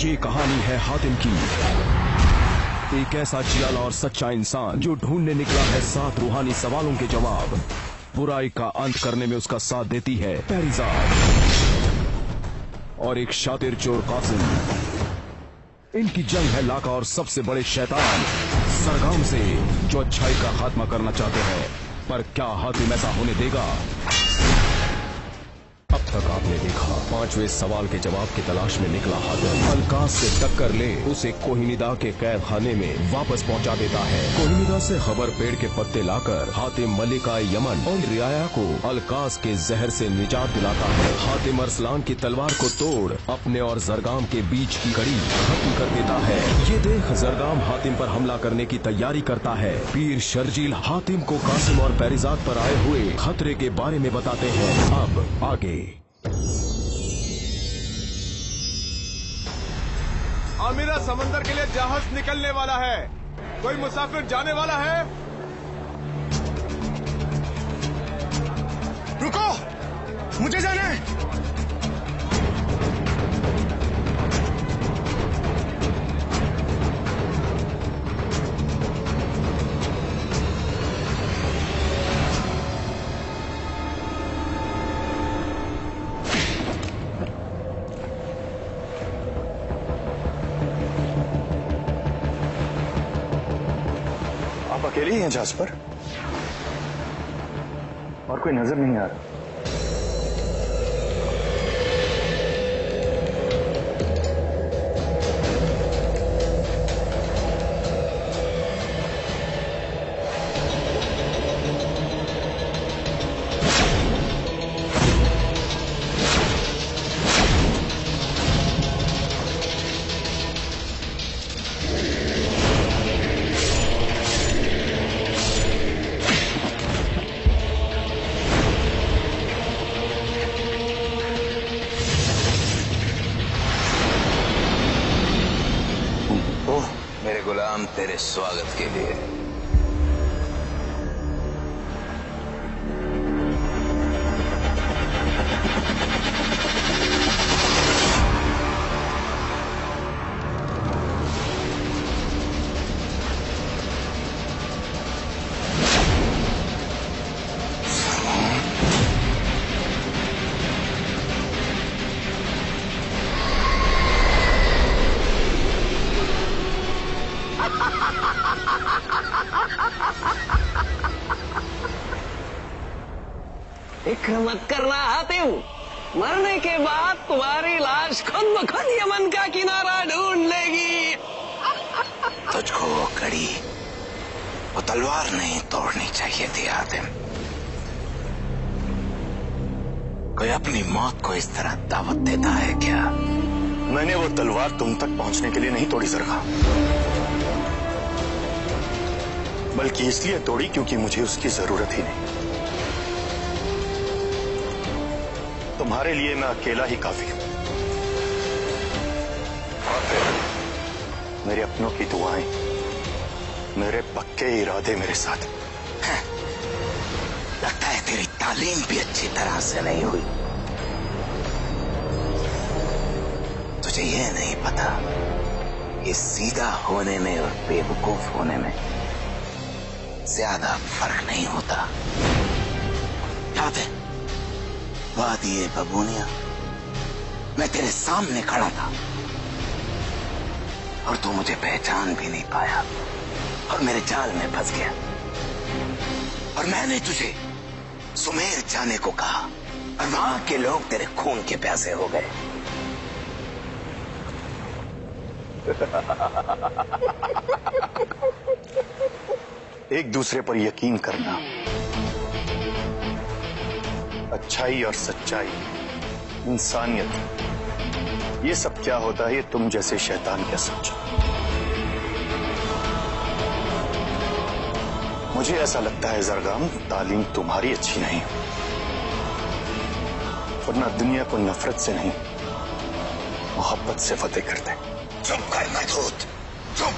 ये कहानी है हातिम की, एक ऐसा जियाला और सच्चा इंसान जो ढूंढने निकला है 7 रूहानी सवालों के जवाब। बुराई का अंत करने में उसका साथ देती है पेरिजाद और एक शातिर चोर कासिम। इनकी जंग है लाका और सबसे बड़े शैतान सरगाम से, जो अच्छाई का खात्मा करना चाहते हैं। पर क्या हातिम ऐसा होने देगा? अब तक आपने देखा 5वें सवाल के जवाब की तलाश में निकला हातिम अलकास से टक्कर ले उसे कोहिनिदा के कैद खाने में वापस पहुंचा देता है। कोहिनिदा से खबर पेड़ के पत्ते लाकर हातिम मलिका यमन और रियाया को अलकास के जहर से निजात दिलाता है। हातिम अरसलान की तलवार को तोड़ अपने और जरगाम के बीच की कड़ी खत्म कर देता है। ये देख जरगाम हातिम पर हमला करने की तैयारी करता है। पीर शर्जील हातिम को कासिम और पेरिजाद पर आए हुए खतरे के बारे में बताते हैं। अब आगे। आमिरा समंदर के लिए जहाज निकलने वाला है। कोई मुसाफिर जाने वाला है? रुको, मुझे जाना है। अकेले ही हैं जहाज पर और कोई नजर नहीं आ रहा। मेरे गुलाम तेरे स्वागत के लिए। फिक्र मत करना हातिम, मरने के बाद तुम्हारी लाश खुद ब खुद यमन का किनारा ढूंढ लेगी। तुझको वो कड़ी, वो तलवार नहीं तोड़नी चाहिए थी हातिम। कोई अपनी मौत को इस तरह दावत देता है क्या? मैंने वो तलवार तुम तक पहुंचने के लिए नहीं तोड़ी जरगा, बल्कि इसलिए तोड़ी क्योंकि मुझे उसकी जरूरत ही नहीं। तुम्हारे लिए मैं अकेला ही काफी हूं। और फिर मेरे अपनों की दुआएं, मेरे पक्के इरादे मेरे साथ। लगता है तेरी तालीम भी अच्छी तरह से नहीं हुई। तुझे ये नहीं पता कि सीधा होने में और बेवकूफ होने में ज्यादा फर्क नहीं होता। याद है वादी बबूनिया, मैं तेरे सामने खड़ा था और तू मुझे पहचान भी नहीं पाया और मेरे जाल में फंस गया। और मैंने तुझे सुमेर जाने को कहा और वहां के लोग तेरे खून के प्यासे हो गए। एक दूसरे पर यकीन करना, अच्छाई और सच्चाई, इंसानियत, ये सब क्या होता है ये तुम जैसे शैतान क्या समझो। मुझे ऐसा लगता है जरगाम, तालीम तुम्हारी अच्छी नहीं, वरना दुनिया को नफरत से नहीं मोहब्बत से फतेह करते। चुप कर मधूत, चुप।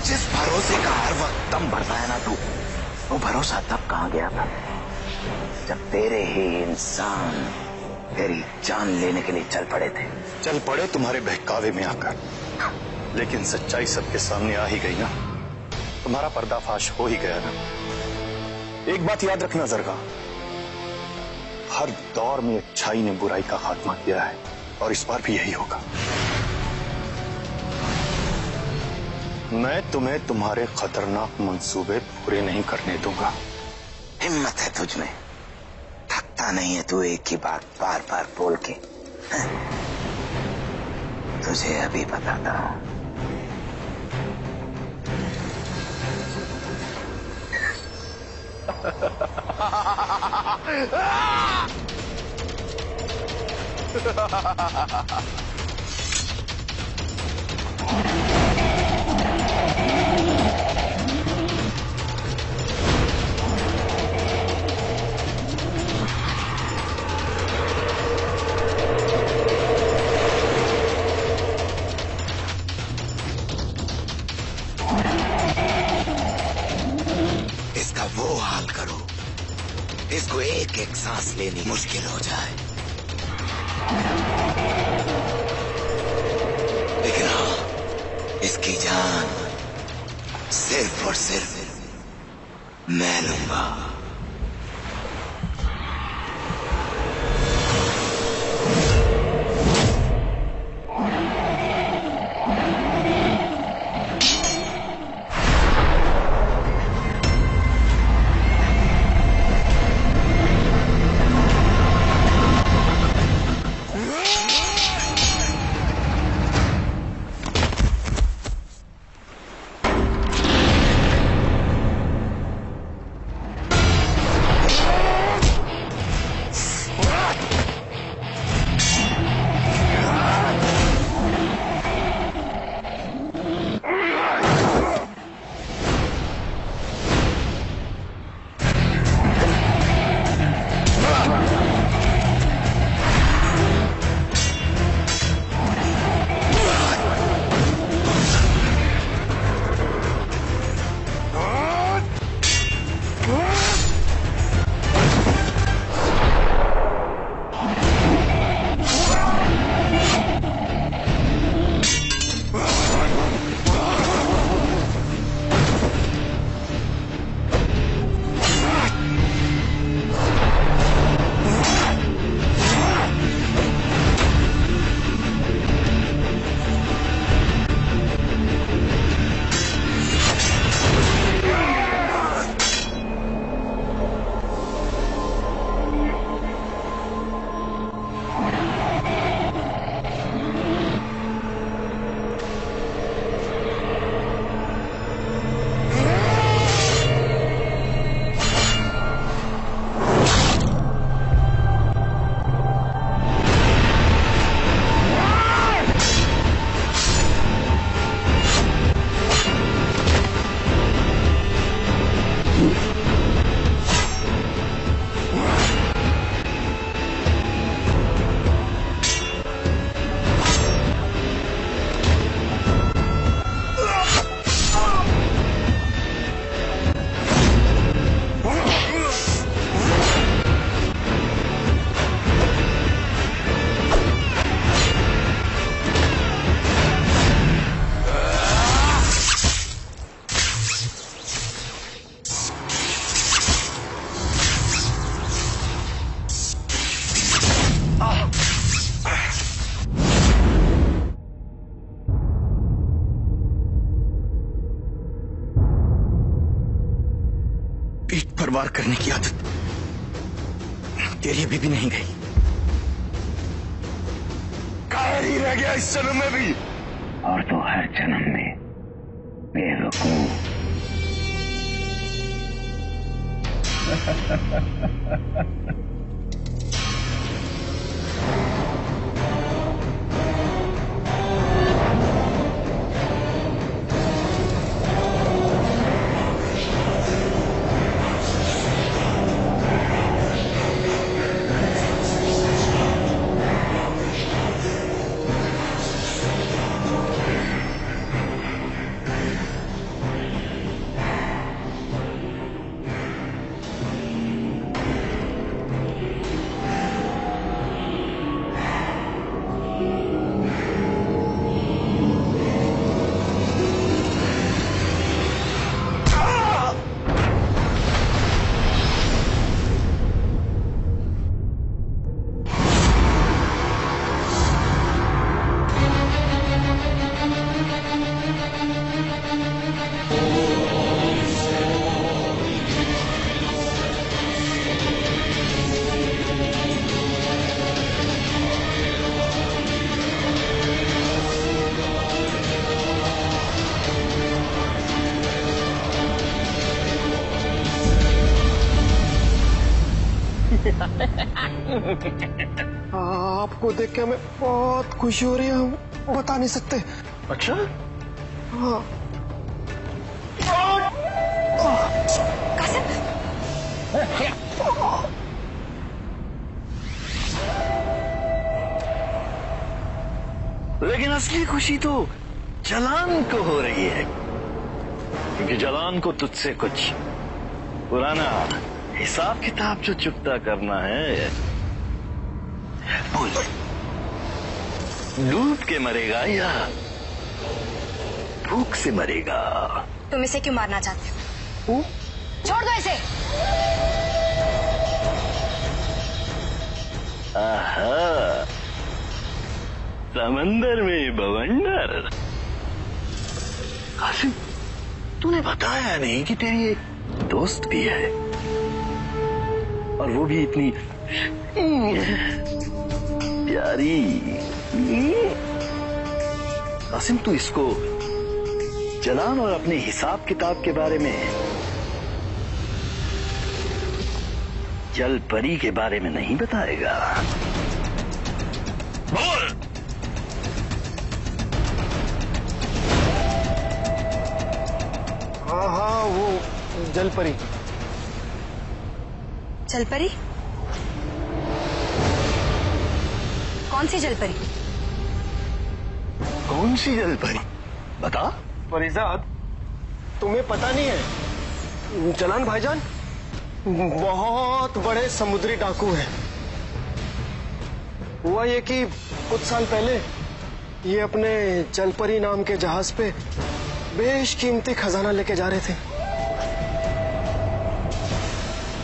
जिस भरोसे का हर वक्त दम भरता है ना तू, वो भरोसा तब कहां गया था जब तेरे ही इंसान तेरी जान लेने के लिए चल पड़े थे। चल पड़े तुम्हारे बहकावे में आकर, लेकिन सच्चाई सबके सामने आ ही गई ना। तुम्हारा पर्दाफाश हो ही गया ना। एक बात याद रखना जरगा, हर दौर में अच्छाई ने बुराई का खात्मा किया है और इस बार भी यही होगा। मैं तुम्हें तुम्हारे खतरनाक मंसूबे पूरे नहीं करने दूंगा। हिम्मत है तुझ में, थकता नहीं है तू एक ही बात बार बार बोल के। तुझे अभी बताता हूं। इसका वो हाल करो, इसको एक एक सांस लेनी मुश्किल हो जाए। लेकिन हाँ, इसकी जान सिर्फ और सिर्फ मैं लूंगा। पीठ पर वार करने की आदत तेरी अभी भी नहीं गई। कायर ही रह गया इस जन्म में भी। और तो हर जन्म में बेवकूफ। आपको देख के हमें बहुत खुशी हो रही है, हम बता नहीं सकते। अच्छा? हाँ। कासिम, लेकिन असली खुशी तो जलान को हो रही है, क्योंकि जलान को तुझसे कुछ पुराना हिसाब किताब जो चुकता करना है। बोल, डूब के मरेगा या भूख से मरेगा? तुम इसे क्यों मारना चाहते हो? छोड़ दो इसे। आहा, समंदर में बवंडर। कासिम, तूने बताया नहीं कि तेरी एक दोस्त भी है, और वो भी इतनी प्यारी। कासिम, तू इसको जलान और अपने हिसाब किताब के बारे में, जल परी के बारे में नहीं बताएगा? बोल। हाँ हाँ, वो जलपरी। जलपरी? कौन सी जलपरी? कौन सी जल परी? बता। फरीजाद, तुम्हें पता नहीं है, जलान भाईजान बहुत बड़े समुद्री डाकू हैं। हुआ ये कि कुछ साल पहले ये अपने जलपरी नाम के जहाज पे बेशकीमती खजाना लेके जा रहे थे।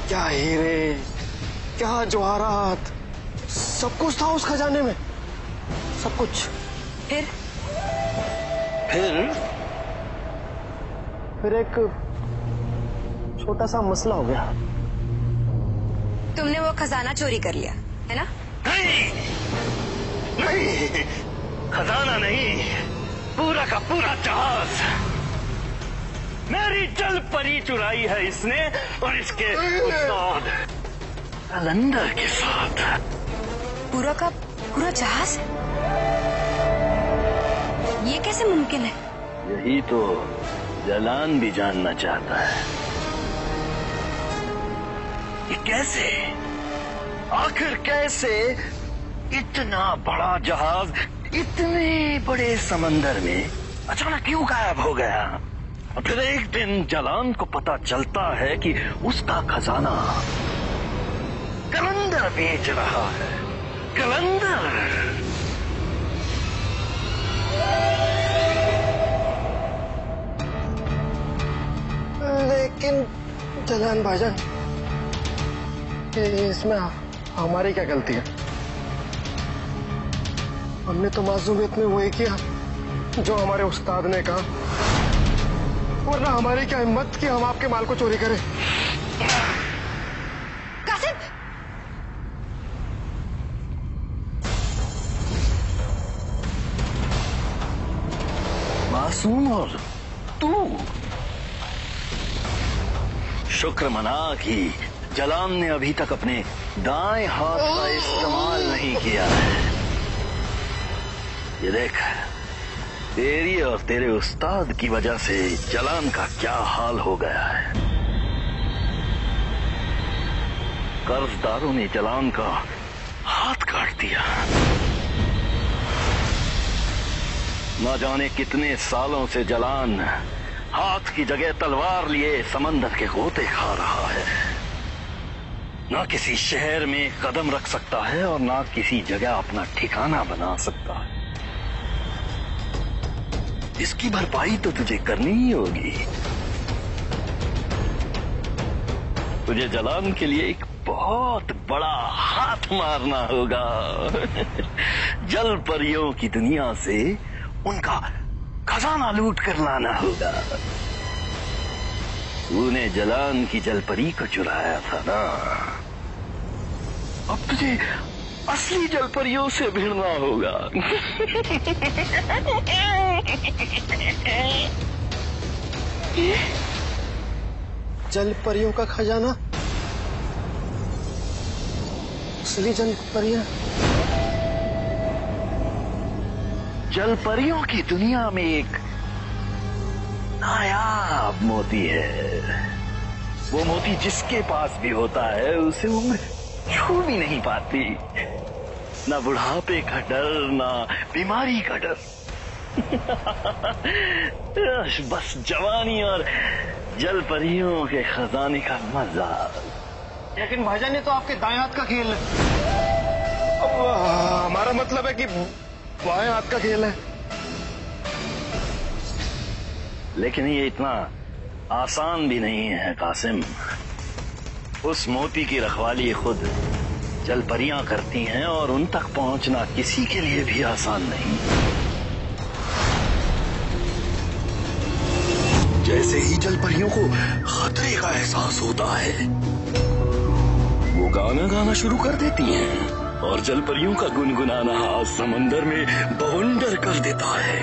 क्या हीरे, क्या जवाहरात, सब कुछ था उस खजाने में, सब कुछ। फिर एक छोटा सा मसला हो गया। तुमने वो खजाना चोरी कर लिया है ना? नहीं, नहीं, खजाना नहीं, पूरा का पूरा जहाज मेरी जल परी चुराई है इसने, और इसके उस्ताद कलंदर के साथ। पूरा का पूरा जहाज? ये कैसे मुमकिन है? यही तो जलान भी जानना चाहता है। ये कैसे, आखिर कैसे इतना बड़ा जहाज इतने बड़े समंदर में अचानक क्यों गायब हो गया? और फिर एक दिन जलान को पता चलता है कि उसका खजाना कलंदर बेच रहा है। कलंदर। लेकिन जलान भाईजान, इसमें हमारी क्या गलती है? हमने तो मासूमियत में वही किया जो हमारे उस्ताद ने कहा, वरना हमारी क्या हिम्मत कि हम आपके माल को चोरी करें। कासिम! मासूम और तू? शुक्र मना कि जलान ने अभी तक अपने दाएं हाथ का इस्तेमाल नहीं किया है। ये देख, तेरी और तेरे उस्ताद की वजह से जलान का क्या हाल हो गया है। कर्जदारों ने जलान का हाथ काट दिया। न जाने कितने सालों से जलान हाथ की जगह तलवार लिए समंदर के गोते खा रहा है। ना किसी शहर में कदम रख सकता है और ना किसी जगह अपना ठिकाना बना सकता है। इसकी भरपाई तो तुझे करनी ही होगी। तुझे जलान के लिए एक बहुत बड़ा हाथ मारना होगा। जल परियों की दुनिया से उनका खजाना लूट कर लाना होगा। तूने जलान की जलपरी को चुराया था ना, अब तुझे असली जलपरियों से भिड़ना होगा। जलपरियों का खजाना असली जल परियां? जल परियों की दुनिया में एक नायाब मोती है। वो मोती जिसके पास भी होता है उसे उम्र छू भी नहीं पाती। ना बुढ़ापे का डर, ना बीमारी का डर। बस जवानी और जल परियों के खजाने का मजा। लेकिन भाईजान ये तो आपके दाएं हाथ का खेल है। अब हमारा मतलब है कि बाएं हाथ का खेल है। लेकिन ये इतना आसान भी नहीं है कासिम। उस मोती की रखवाली खुद जल परियां करती हैं और उन तक पहुंचना किसी के लिए भी आसान नहीं। जैसे ही जल परियों को खतरे का एहसास होता है वो गाना गाना शुरू कर देती हैं और जल परियों का गुनगुनाना समंदर में बवंडर कर देता है।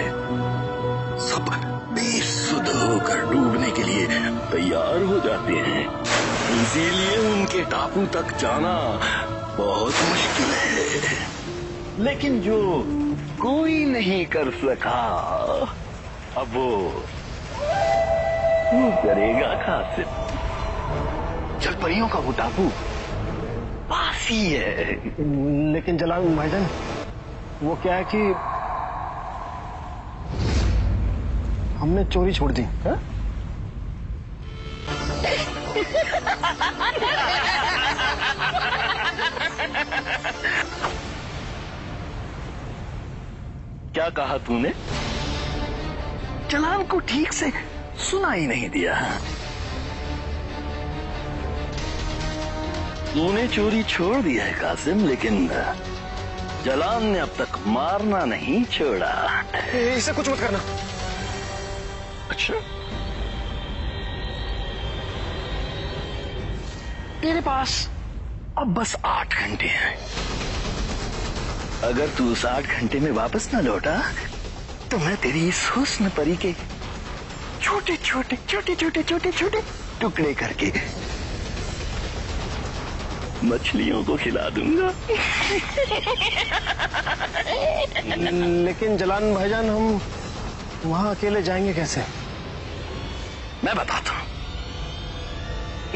सब बेसुध होकर डूबने के लिए तैयार हो जाते हैं। इसीलिए उनके टापू तक जाना बहुत मुश्किल है। लेकिन जो कोई नहीं कर सका अब वो करेगा कासिम। जल परियों का वो टापू पास ही है। लेकिन जलाल भाईजान वो क्या है कि हमने चोरी छोड़ दी है? क्या कहा तूने? जलाल को ठीक से सुना ही नहीं दिया। तूने चोरी छोड़ दिया है कासिम, लेकिन जलाल ने अब तक मारना नहीं छोड़ा। इसे कुछ मत करना। अच्छा, तेरे पास अब बस 8 घंटे हैं। अगर तू उस 8 घंटे में वापस न लौटा तो मैं तेरी इस हुस्न परी के छोटे छोटे छोटे छोटे छोटे छोटे टुकड़े करके मछलियों को खिला दूंगा। लेकिन जलान भाईजान हम वहां अकेले जाएंगे कैसे? मैं बताता हूं।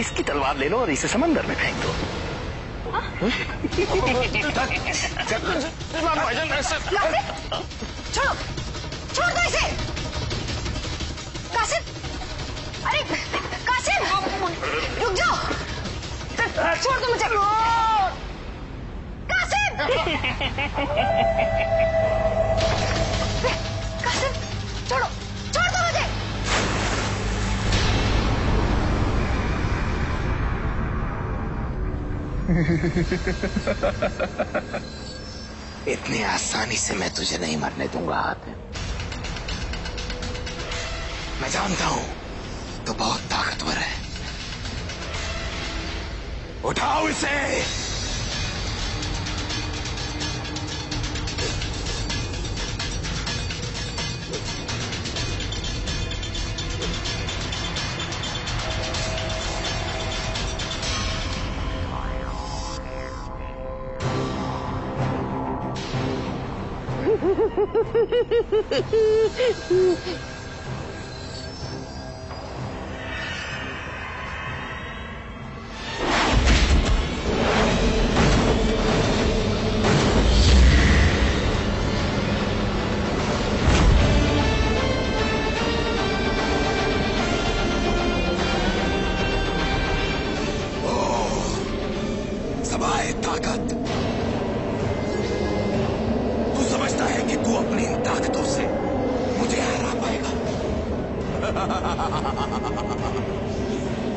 इसकी तलवार ले लो और इसे समंदर में फेंक दो। छोड़ो, छोड़ दो इसे। कासिम, अरे कासिम, रुक जाओ। छोड़ दो मुझे। कासिम, कासिम, छोड़ो, छोड़ दो मुझे। इतनी आसानी से मैं तुझे नहीं मरने दूंगा हाथ। मैं जानता हूं तो बहुत ताकतवर है। उठाओ इसे। सबाए ताकत, तू समझता है कि तू अपनी इन ताकतों से मुझे हरा पाएगा?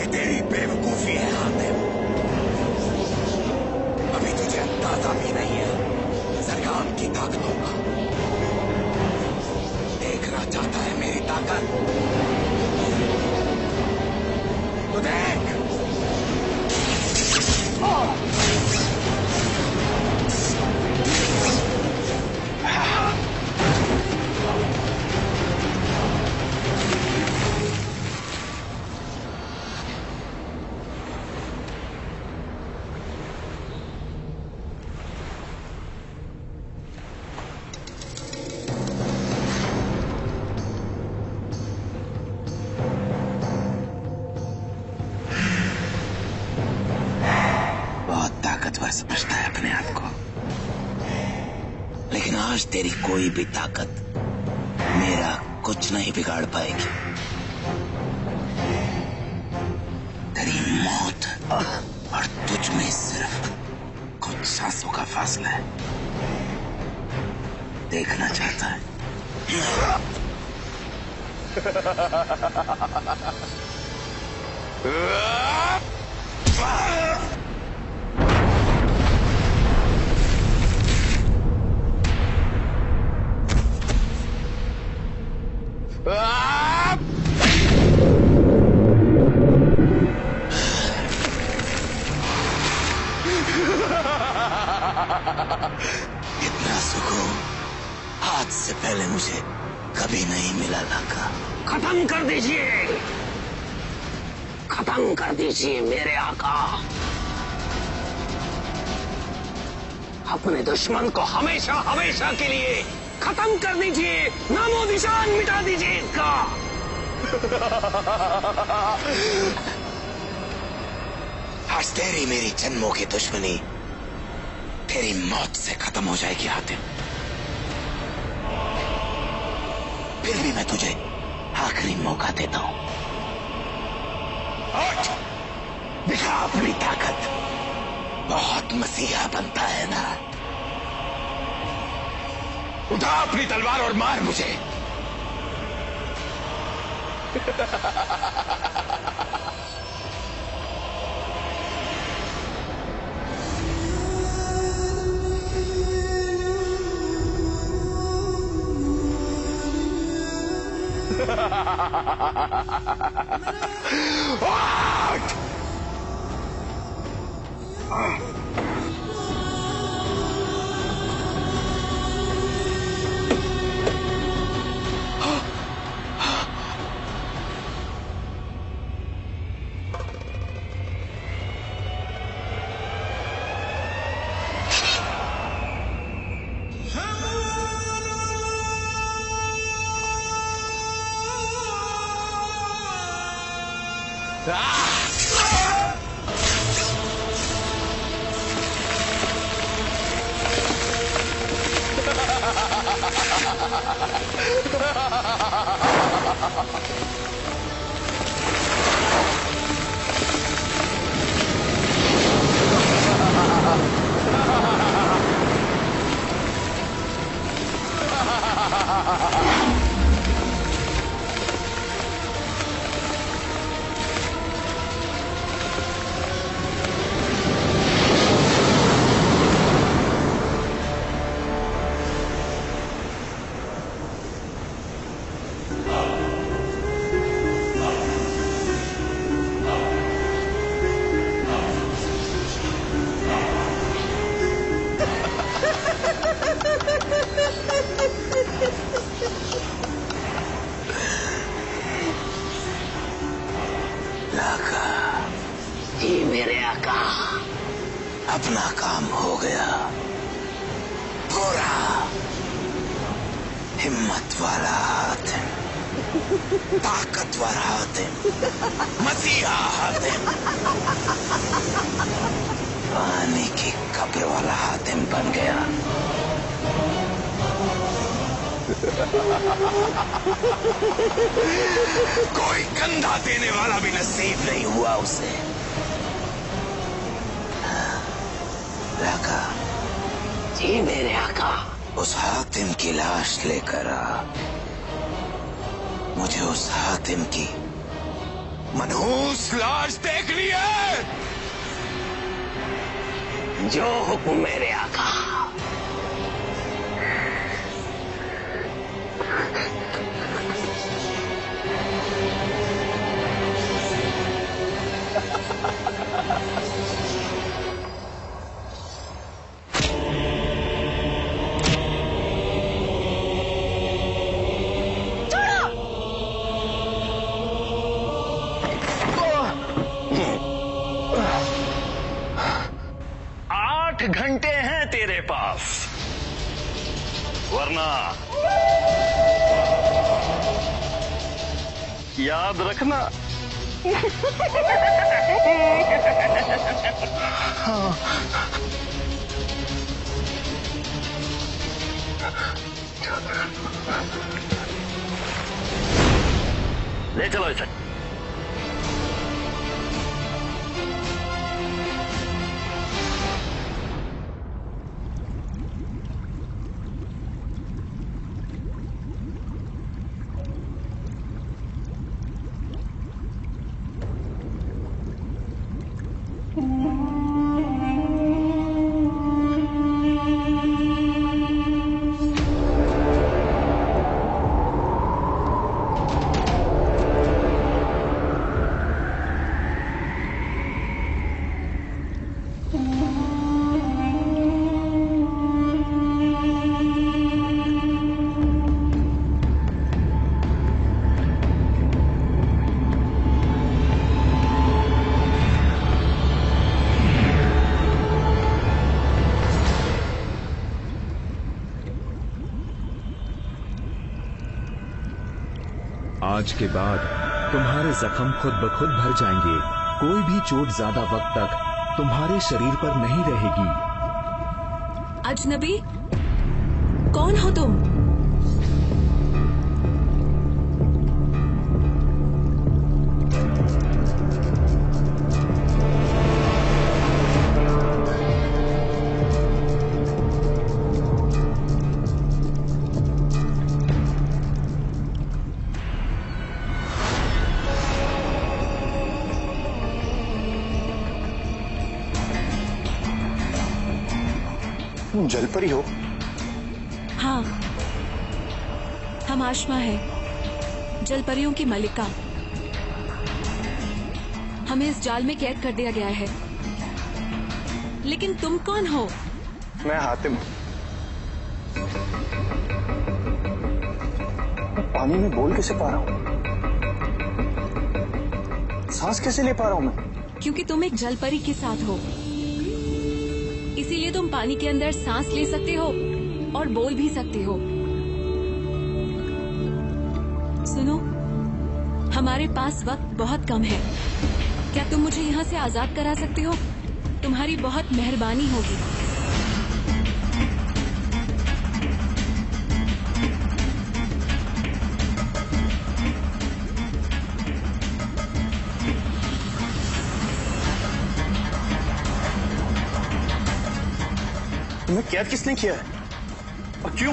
ये तेरी बेवकूफी है हातिम। अभी तुझे अंदाजा भी नहीं है सरगाम की ताकतों का। देखना चाहता है मेरी ताकत तो देख। तेरी कोई भी ताकत मेरा कुछ नहीं बिगाड़ पाएगी। तेरी मौत और तुझ में सिर्फ कुछ सांसों का फासला है। देखना चाहता है? इतना सुकून आज से पहले मुझे कभी नहीं मिला लाका। खत्म कर दीजिए, खत्म कर दीजिए मेरे आका। अपने दुश्मन को हमेशा हमेशा के लिए खत्म कर दीजिए, नामो निशान मिटा दीजिए इसका। आज तेरी मेरी जन्मों की दुश्मनी तेरी मौत से खत्म हो जाएगी हातिम। फिर भी मैं तुझे आखिरी मौका देता हूं। उठ, दिखा अपनी ताकत। बहुत मसीहा बनता है ना? उठा अपनी तलवार और मार मुझे। अपना काम हो गया पूरा। हिम्मत वाला हातिम, ताकतवर हातिम, मसीहा हातिम, पानी की कब्र वाला हातिम बन गया। कोई कंधा देने वाला भी नसीब नहीं हुआ उसे। लाका, जी मेरे आका। उस हातिम की लाश लेकर आ। मुझे उस हातिम की मनहूस लाश देखनी है। जो हुक्म मेरे आका। घंटे हैं तेरे पास, वरना याद रखना। ले चलो इसे। आज के बाद तुम्हारे जख्म खुद ब खुद भर जाएंगे। कोई भी चोट ज्यादा वक्त तक तुम्हारे शरीर पर नहीं रहेगी। अजनबी, कौन हो तुम? जलपरी हो? हाँ, हम आशमा है, जलपरियों की मलिका। हमें इस जाल में कैद कर दिया गया है। लेकिन तुम कौन हो? मैं हातिम। पानी में बोल कैसे पा रहा हूँ? सांस कैसे ले पा रहा हूँ मैं? क्योंकि तुम एक जलपरी के साथ हो, इसीलिए तुम पानी के अंदर सांस ले सकते हो और बोल भी सकते हो। सुनो, हमारे पास वक्त बहुत कम है। क्या तुम मुझे यहाँ से आजाद करा सकते हो? तुम्हारी बहुत मेहरबानी होगी। तुम्हें कैद किसने किया है और क्यों?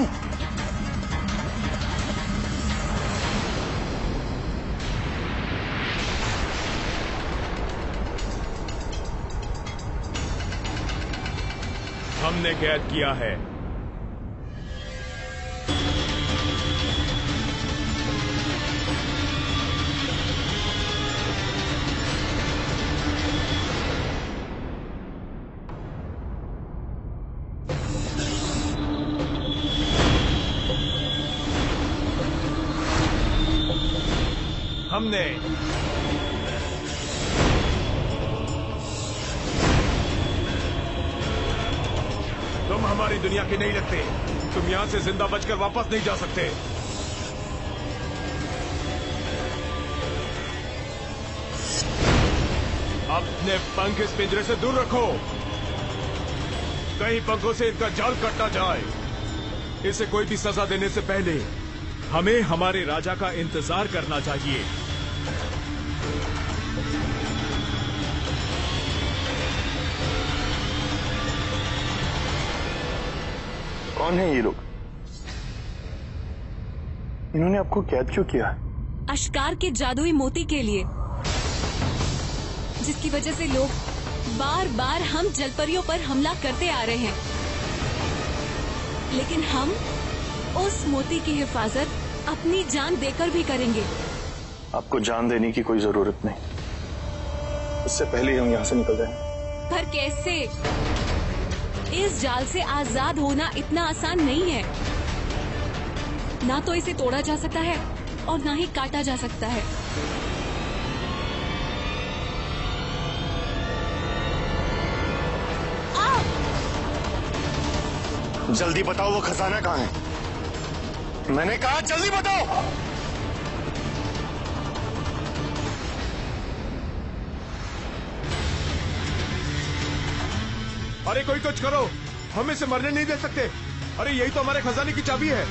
हमने कैद किया है। हमने तुम हमारी दुनिया के नहीं लगते। तुम यहां से जिंदा बचकर वापस नहीं जा सकते। अपने पंख इस पिंजरे से दूर रखो, कहीं पंखों से इनका जाल कट ना जाए। इसे कोई भी सजा देने से पहले हमें हमारे राजा का इंतजार करना चाहिए। कौन है ये लोग? इन्होंने आपको कैद क्यों किया? अश्कार के जादुई मोती के लिए, जिसकी वजह से लोग बार बार हम जलपरियों पर हमला करते आ रहे हैं। लेकिन हम उस मोती की हिफाजत अपनी जान देकर भी करेंगे। आपको जान देने की कोई जरूरत नहीं। इससे पहले हम यहाँ से निकल जाएं। पर कैसे? इस जाल से आजाद होना इतना आसान नहीं है। ना तो इसे तोड़ा जा सकता है और ना ही काटा जा सकता है। जल्दी बताओ वो खजाना कहाँ है? मैंने कहा जल्दी बताओ। अरे कोई कुछ करो, हम इसे मरने नहीं दे सकते। अरे यही तो हमारे खजाने की चाबी है।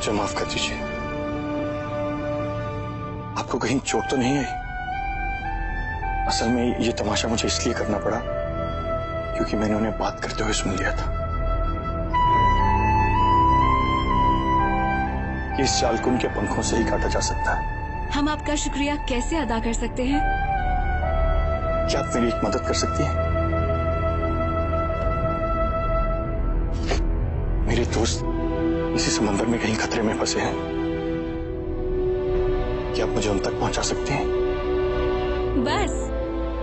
मुझे माफ कर दीजिए। आपको कहीं चोट तो नहीं आई? असल में ये तमाशा मुझे इसलिए करना पड़ा क्योंकि मैंने उन्हें बात करते हुए सुन लिया था। इस जाल को उनके पंखों से ही काटा जा सकता है। हम आपका शुक्रिया कैसे अदा कर सकते हैं? क्या आप मेरी एक मदद कर सकती हैं? मेरे दोस्त इसी समंदर में कहीं खतरे में फंसे हैं। क्या आप मुझे उन तक पहुंचा सकती हैं? बस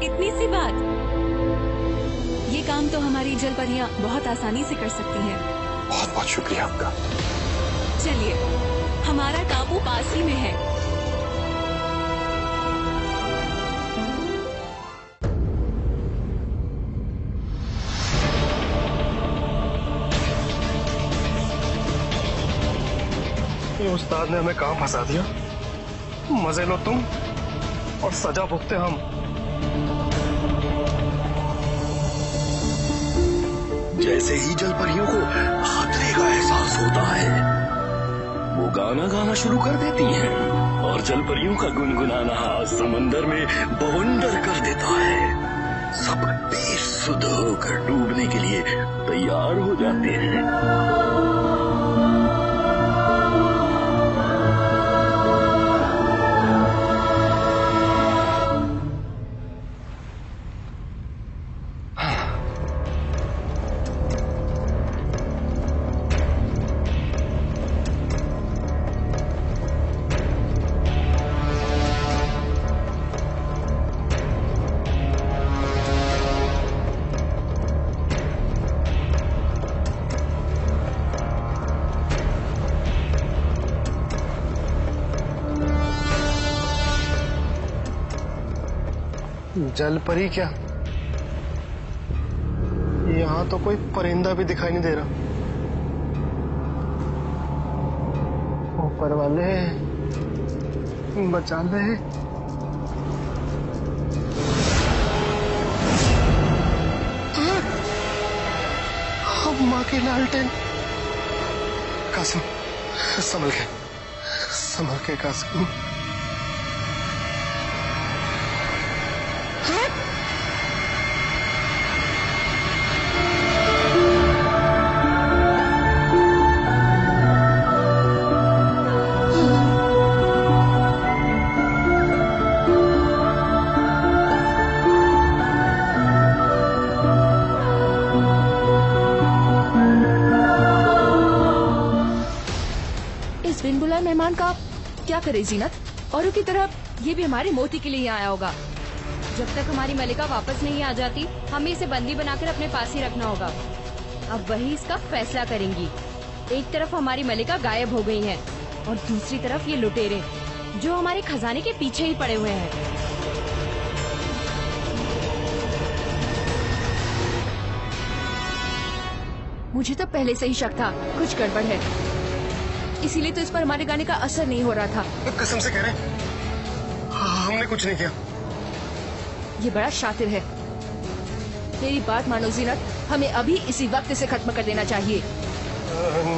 इतनी सी बात। ये काम तो हमारी जल परियां बहुत आसानी से कर सकती हैं। बहुत बहुत शुक्रिया आपका। चलिए, हमारा टापू पास ही में है। ये उस्ताद ने हमें कहां फंसा दिया। मजे लो तुम और सजा भुगते हम। जैसे ही जल परियों को खतरे का एहसास होता है, वो गाना गाना शुरू कर देती हैं और जल परियों का गुनगुनाना समंदर में बवंडर कर देता है। सब बेसुध होकर डूबने के लिए तैयार हो जाते हैं। जल परी क्या? यहाँ तो कोई परिंदा भी दिखाई नहीं दे रहा। ऊपर वाले बचा ले। माँ की लालटेन। कासिम, संभल के कासिम। मेहमान का क्या करे जीनत? औरों की तरह ये भी हमारे मोती के लिए ही आया होगा। जब तक हमारी मलिका वापस नहीं आ जाती, हमें इसे बंदी बनाकर अपने पास ही रखना होगा। अब वही इसका फैसला करेंगी। एक तरफ हमारी मलिका गायब हो गई है और दूसरी तरफ ये लुटेरे। जो हमारे खजाने के पीछे ही पड़े हुए हैं। मुझे तो पहले से ही शक था कुछ गड़बड़ है, इसीलिए तो इस पर हमारे गाने का असर नहीं हो रहा था। कसम से कह रहे हैं हमने कुछ नहीं किया। ये बड़ा शातिर है। मेरी बात मानो जीनत, हमें अभी इसी वक्त इसे खत्म कर देना चाहिए।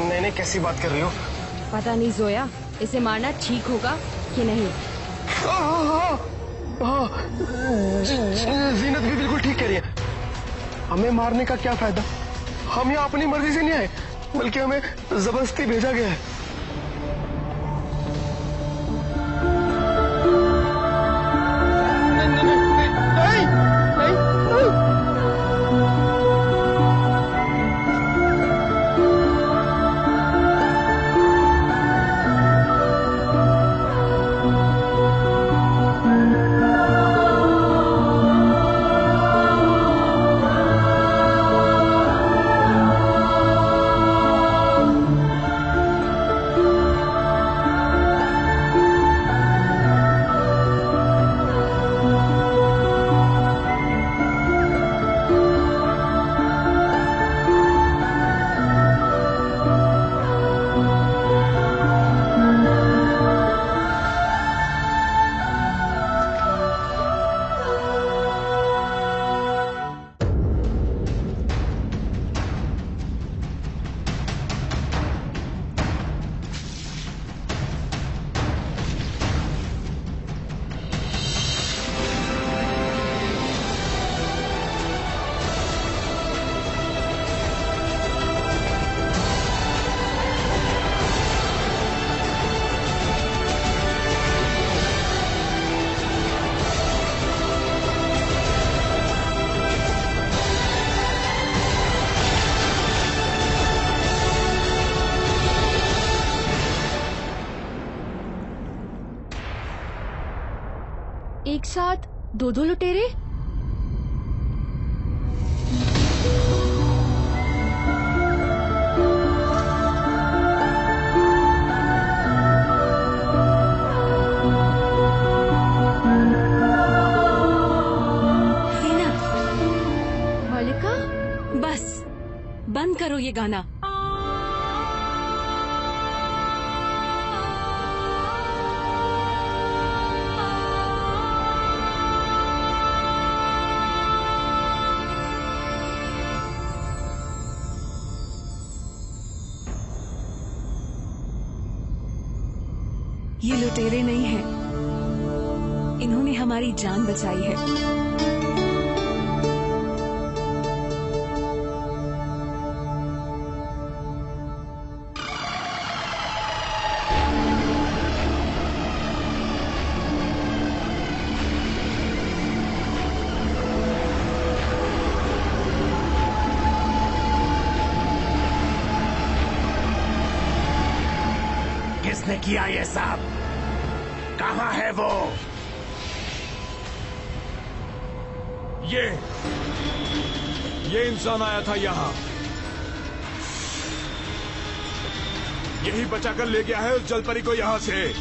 नहीं, कैसी बात कर रही हो? पता नहीं जोया, इसे मारना ठीक होगा कि नहीं। जीनत भी बिल्कुल ठीक कह रही है। हमें मारने का क्या फायदा? हम यहाँ अपनी मर्जी से नहीं आए, बल्कि हमें जबरदस्ती भेजा गया है। एक साथ दो लुटेरे? जीनत, मलिका, बस बंद करो ये गाना। ये लुटेरे नहीं हैं, इन्होंने हमारी जान बचाई है। किसने किया ये सब? कहाँ है वो? ये इंसान आया था यहाँ, यही बचाकर ले गया है उस जलपरी को यहाँ से।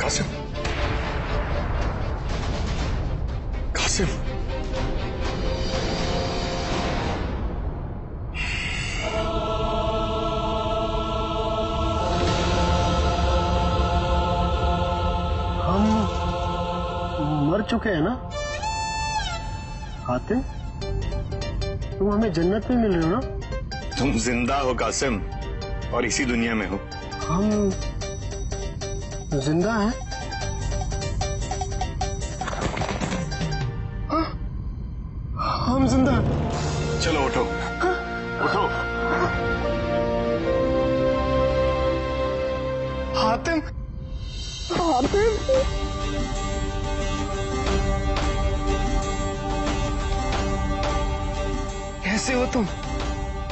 कासिम, कासिम, हम मर चुके हैं ना? हातिम, तुम हमें जन्नत में मिल रहे हो ना? तुम जिंदा हो कासिम, और इसी दुनिया में हो। हम जिंदा हैं? हम जिंदा हैं। चलो उठो, उठो। हातिम, हातिम, कैसे हो तुम?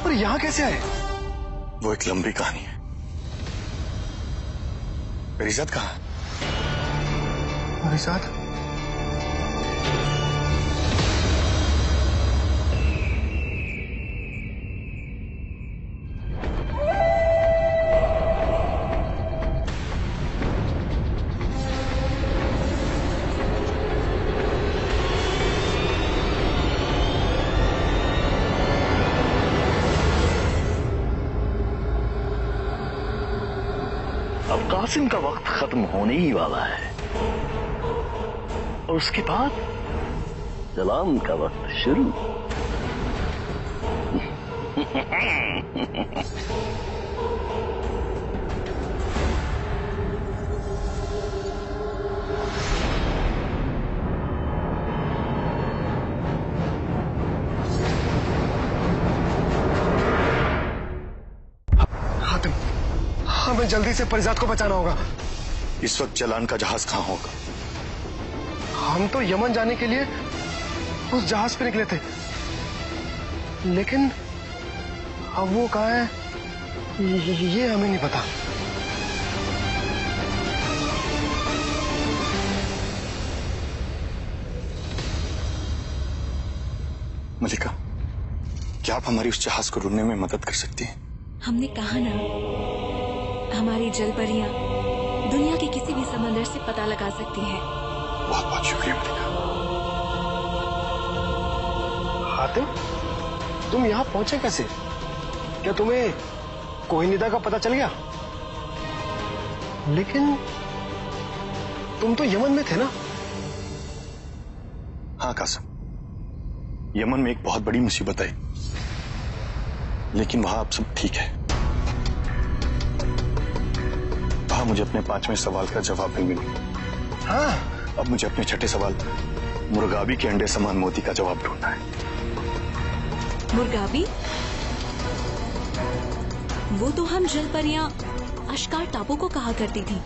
और यहाँ कैसे आए? वो एक लंबी कहानी है। मेरी इज्जत कहाँ? रिसात, अब कासिम का वक्त खत्म होने ही वाला है और उसके बाद जलाल का वक्त शुरू। हातिम, हमें जल्दी से परिजात को बचाना होगा। इस वक्त जलान का जहाज कहाँ होगा? हम तो यमन जाने के लिए उस जहाज पे निकले थे, लेकिन अब वो कहाँ है ये हमें नहीं पता। मलिका, क्या आप हमारी उस जहाज को ढूंढने में मदद कर सकती हैं? हमने कहा ना, हमारी जलपरियां दुनिया के किसी भी समंदर से पता लगा सकती हैं। बहुत बहुत शुक्रिया मलिका। हातिम, तुम यहाँ पहुंचे कैसे? क्या तुम्हें कोहिनूदा का पता चल गया? लेकिन तुम तो यमन में थे ना? हाँ कासिम, यमन में एक बहुत बड़ी मुसीबत आई, लेकिन वहां अब सब ठीक है। वहां मुझे अपने 5वें सवाल का जवाब भी मिल गया। हाँ, अब मुझे अपने 6ठे सवाल मुर्गाबी के अंडे समान मोती का जवाब ढूंढना है। मुर्गाबी? वो तो हम जलपरियां अश्कार टापू को कहा करती थी।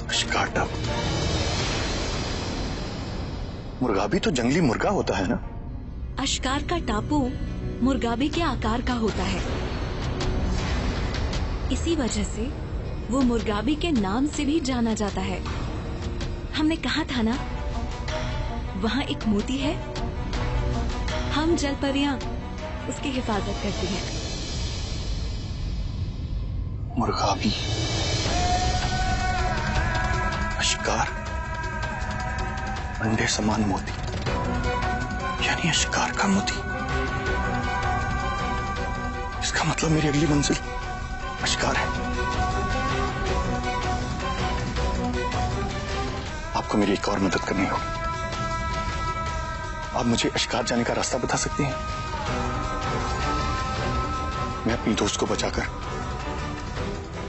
अश्कार टापू? मुर्गाबी तो जंगली मुर्गा होता है ना? अश्कार का टापू मुर्गाबी के आकार का होता है, इसी वजह से वो मुर्गाबी के नाम से भी जाना जाता है। हमने कहा था ना, वहाँ एक मोती है, हम जलपरियां उसकी हिफाजत करती हैं। मुर्गाबी, अश्कार, अंडे समान मोती, यानी अश्कार का मोती। इसका मतलब मेरी अगली मंजिल अश्कार है। आपको मेरी एक और मदद करनी होगी। आप मुझे अश्कार जाने का रास्ता बता सकती हैं? मैं अपनी दोस्त को बचाकर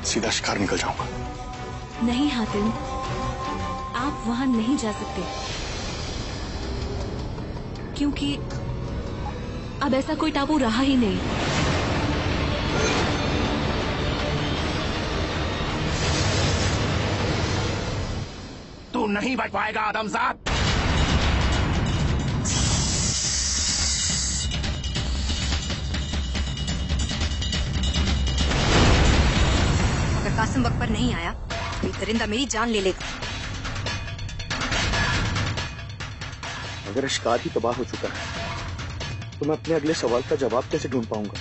सीधा अश्कार निकल जाऊंगा। नहीं हातिम, आप वहां नहीं जा सकते, क्योंकि अब ऐसा कोई टापू रहा ही नहीं। तू नहीं बच पाएगा आदमजाद। अगर कासिम वक्त पर नहीं आया तो ये दरिंदा मेरी जान ले लेगा। अगर अश्कार ही तबाह हो चुका है तो मैं अपने अगले सवाल का जवाब कैसे ढूंढ पाऊंगा?